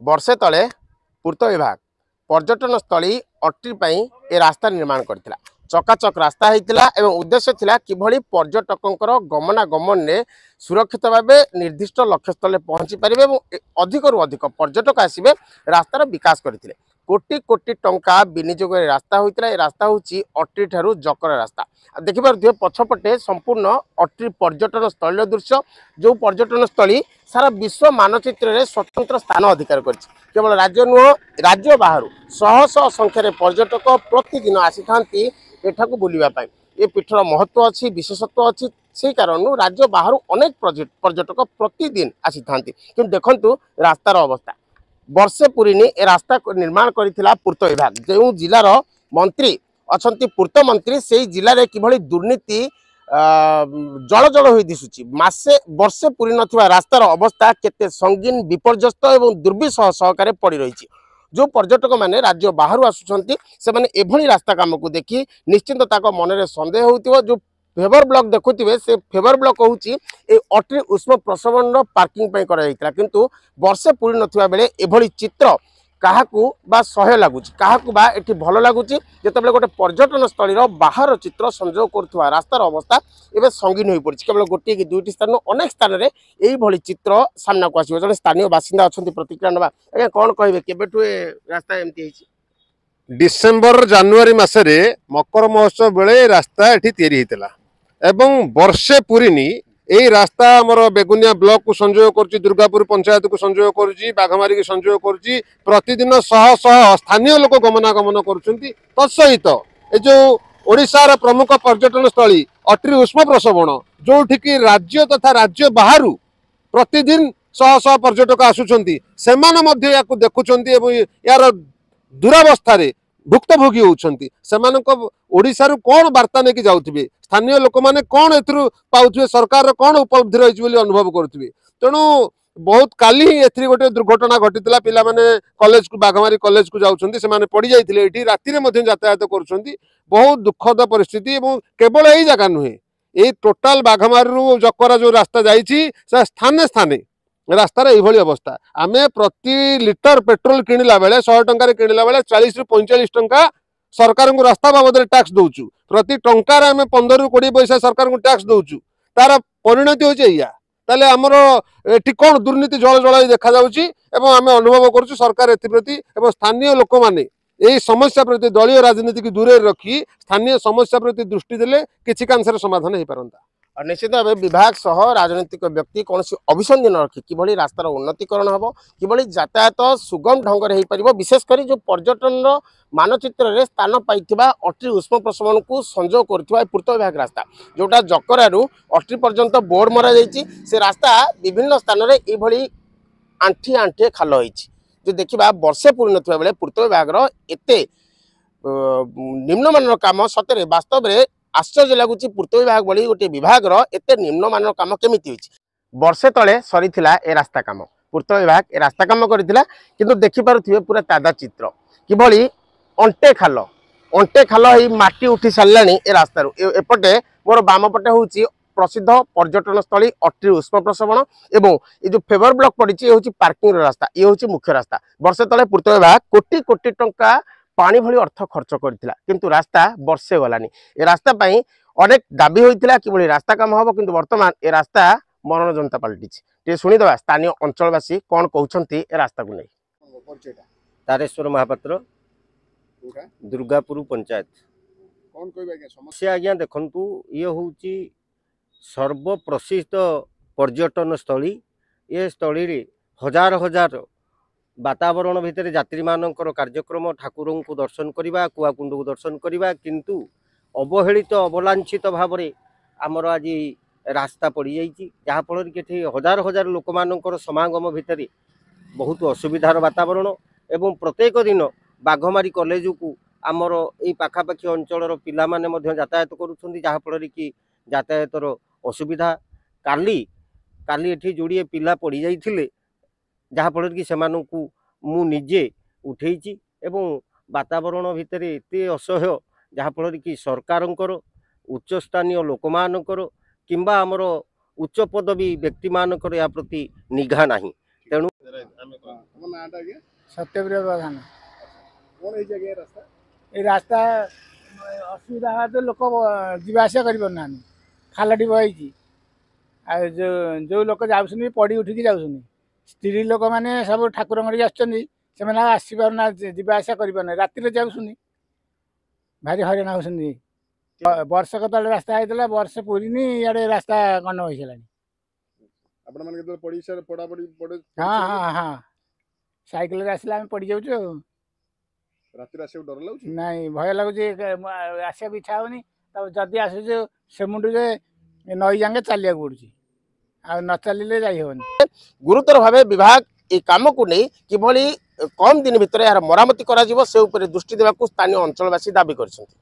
वर्षे तले पूर्त विभाग पर्यटन स्थली अट्री ए रास्ता निर्माण करथिला। चकाचक रास्ता होता एवं उद्देश्य थिला किभली पर्यटकों गमनागमन में सुरक्षित भाव निर्दिष्ट लक्ष्यस्थल पहुँची पारे और अधिक रु अधिक पर्यटक आसवे रास्तार विकास करते। कोटी कोटी टंका विनियोग रास्ता होता है। रास्ता हूँ अट्री ठारू जकर रास्ता देखिए पछपटे संपूर्ण अट्री पर्यटन स्थल दृश्य जो पर्यटन स्थली सारा विश्व मानचित्र में स्वतंत्र स्थान अधिकार कर केवल राज्य नुह राज्य बाहर शह शह संख्यार पर्यटक प्रतिदिन आसी था एठाकू बुलवाई। ये पीठर महत्व अच्छी विशेषत्व अच्छी से कारण राज्य बाहर अनेक पर्यटक प्रतिदिन आसी था कि देखु रास्तार अवस्था वर्षे पूरीनी ए रास्ता निर्माण करथिला पूर्त विभाग जो जिलार मंत्री अच्छा पूर्त मंत्री से जिले में किभली दुर्नीति जल जल हो दिशुची मासे वर्षे पूरी नथिबा रास्तार अवस्था केते संगीन विपर्यस्त एवं दुर्विसह सहकारे पड़ी रही। जो पर्यटक माने राज्य बाहर आसुचंती से माने एभली रास्ता काम को देखी निश्चिंत ताको मन रे संदेह होतिबो। जो फेवर ब्लॉक देखुथिबे से फेवर ब्लॉक होउची ए अट्री उष्म प्रसवन पार्किंग पय करा जायतिला किंतु वर्षे पूरी नथिबा बेले एभली चित्र काहाकू बा सह्य लगुच काहाकू बा एठी भल लगुच जेतेबेले गोटे पर्यटन स्थलीर बाहर चित्र संयोग करथुवा रास्तार अवस्था एबे संगीन होई पड़छि। केवल गोटे कि दुईटी स्थान अनेक स्थान रे एई भली चित्र सामना को आसीबो। जने स्थानीय बासिंदा अछंती प्रतिक्रिया नबा आज्ञा कोन कहबे केबेठु ए रास्ता एमती हेछि? डिसेम्बर जनवरी मासरे मकर महोत्सव बेले रास्ता एठी तैयारी हेतिला एवं वर्षे पूरीनी यही रास्ता आमर बेगुनिया ब्लॉक को संयोग कर दुर्गापुर पंचायत को संयोग कर बाघमारी को संयोग कर प्रतिदिन शह शह स्थानीय लोक गमनागमन कर तत्सहित ये जो ओडिशार प्रमुख पर्यटन स्थली अट्री उष्म प्रसवण जो ठिकी राज्य तथा राज्य बाहर प्रतिदिन शह शह पर्यटक आसुचंती सेमाने मध्य याकु देखुचंती एवं यार दुरावस्था भुक्तभोगी होउछंती सेमानक ओडिशारु कोन वार्ता नेकी जाउथिबे स्थानीय लोक माने कोन एथरु पाउथिबे सरकार कोन उपलब्धि रहिछि बोली अनुभव करथिबे। तेणु बहुत काली एथरि गोटे दुर्घटना घटितला पिला माने कॉलेज को बाघमारी कॉलेज को जाउछंती सेमाने पड़ी जाइथिले एठी राति रे मध्य यातायात करूछंती बहुत दुखद परिस्थिति एवं केवल एही जगह नुहे ए टोटाल बाघमारी जकरा जो रास्ता जाइछि से स्थाने स्थाने रास्तार यही अवस्था। आम प्रति लिटर पेट्रोल किणला बेले 100 टंकार किणला बेले 40 रु 45 टंका सरकार को रास्ता बाबद टैक्स दौचु प्रति टंकार आम 15 रु 20 पैसा सरकार को टैक्स दौचु तार परिणति होता आमर एटी कौन दुर्नीति जल जल देखा आम अनुभव करुँ सरकार एप्रति स्थानीय लोक मैंने यही समस्या प्रति दलीय राजनीति की दूरे रखी स्थानीय समस्या प्रति दृष्टि देले किसी कांसर समाधान हो पारंता। और निश्चित भाव विभाग सह राजनीतिक व्यक्ति कौन अभिसंधि न रखी कि रास्तार उन्नतीकरण हम कि यातायात सुगम ढंग से हो पार विशेषकर जो पर्यटन मानचित्र में स्थान पाई अट्री उष्म प्रसवन को संयोग कर पूर्त विभाग रास्ता जोटा जकरारू अट्री पर्यंत बोर्ड मरा जाइए से रास्ता विभिन्न स्थान में ये आंठी आंठी खाल हो जो देखा वर्षे पूरी ना बेले पूर्त विभाग एत निम्नमान काम सतरे वास्तव में आश्चर्य लगुच पूर्त विभाग भली गोटे विभाग एत निम्नमान काम केमिति होइछि। वर्षे तले सरी ए रास्ता काम पूर्त विभाग ए रास्ता काम करथिला किंतु देखि पारुथिबे पूरा ताजा चित्र किभली अंटे खाल ही माटी उठी सारलानी ए रास्तारू एपटे मोर बाम पटे होउछि प्रसिद्ध पर्यटन स्थली अट्री उष्म प्रसवण एवं ये जो फेवर ब्लॉक पड़ी ये हूँ पार्किंग रास्ता ये हूँ मुख्य रास्ता। वर्षे तले पूर्त विभाग कोटी कोटी टंका पानी भली अर्थ खर्च करथिला किंतु रास्ता वर्षे गलानी ए रास्ता पई अनेक दाबी होइथिला कि रास्ता काम हम किंतु वर्तमान ए रास्ता मरण जनता पलटिछि। शुणीदवा स्थानीय अंचलवासी कौन कहउछंती ए रास्ता को नहीं। तारेश्वर महापात्र दुर्गापुर पंचायत कौन कहबे समस्या आज्ञा देखंतु ये होउची सर्वप्रसिद्ध पर्यटन स्थली ये स्थली रे हजार हजार वातावरण भितर यात्री मानकर कार्यक्रम ठाकुर को दर्शन करवा कुआकुंड को दर्शन करवा किंतु अवहेलित अवलांछित भाव में आमर आज रास्ता पड़ जाइए जहाँफल कि हजार हजार लोक मानकर समागम भितर बहुत असुविधार वातावरण एवं प्रत्येक दिन बाघमारी कॉलेज को आमर ये पाखापाखी अंचल पिला माने यातायात करुँच जहाँफल कि यातायातर असुविधा काली काली एठी जोड़िए पिला पड़ जाइए जहाँफल कि सेमानंकु मु निजे उठेइची एवं वातावरण भितर एते असह्य जहाँफल कि सरकारंकर उच्च स्थानीय लोक मानकर किंबा आमर उच्च पदवी व्यक्ति मानकर या प्रति निघा नाही ତେଣୁ ସତ୍ୟପ୍ରିୟ ପ୍ରଧାନ ଏ ରାସ୍ତା ଅସୁବିଧା ହେତୁ ଲୋକ ଯିବା ଆସିବା କରିପାରୁନାହାନ୍ତି ଖାଲଟି ବହିଛି ଆଉ ଯେଉଁ ଲୋକ ଯାଉଛନ୍ତି ପଡ଼ି ଉଠିକି ଯାଉଛନ୍ତି ସ୍ତ୍ରୀ ଲୋକମାନେ ସବୁ ଠାକୁରଙ୍କ କତିକି ଆସୁଛନ୍ତି ସେମାନେ ଆଉ ଆସିପାରୁନାହାନ୍ତି ଯିବା ଆସିବା କରିପାରୁନାହାନ୍ତି ରାତିରେ ଯାଉଛନ୍ତି ଭାରି ହଇରାଣ ହେଉଛନ୍ତି ବର୍ଷକ ତଳେ ରାସ୍ତା ହେଇଥିଲା ବର୍ଷ ପୁରିନି ଇଆଡ଼େ ରାସ୍ତା ଗଣ୍ଡ ହୋଇସାରିଲାଣି ହଁ ହଁ ହଁ ସାଇକେଲରେ ଆସିଲେ ଆମେ ପଡ଼ିଯାଉଛୁ ଆଉ ରାତିରେ ଆସିବାକୁ ଡର ଲାଗୁଛି ନାଇଁ ଭୟ ଲାଗୁଛି ଆସିବାକୁ ଇଚ୍ଛା ହେଉନି ତାପରେ ଯଦି ଆସୁଛୁ ସେମୁଣ୍ଡୁରେ ନଈ ଯାଙ୍ଗେ ଚାଲିବାକୁ ପଡ଼ୁଛି ଆଉ ନ ଚାଲିଲେ ଯାଇ ହେବନି ଗୁରୁତର ଭାବେ ବିଭାଗ এই কামକୁ ନେଇ কিভাবে কম দিন ভিতরে এর মরামতি করা যাব সে উপরে দৃষ্টি দেବାକୁ স্থানীয় অঞ্চলবাসী দাবি କରିଛନ୍ତି।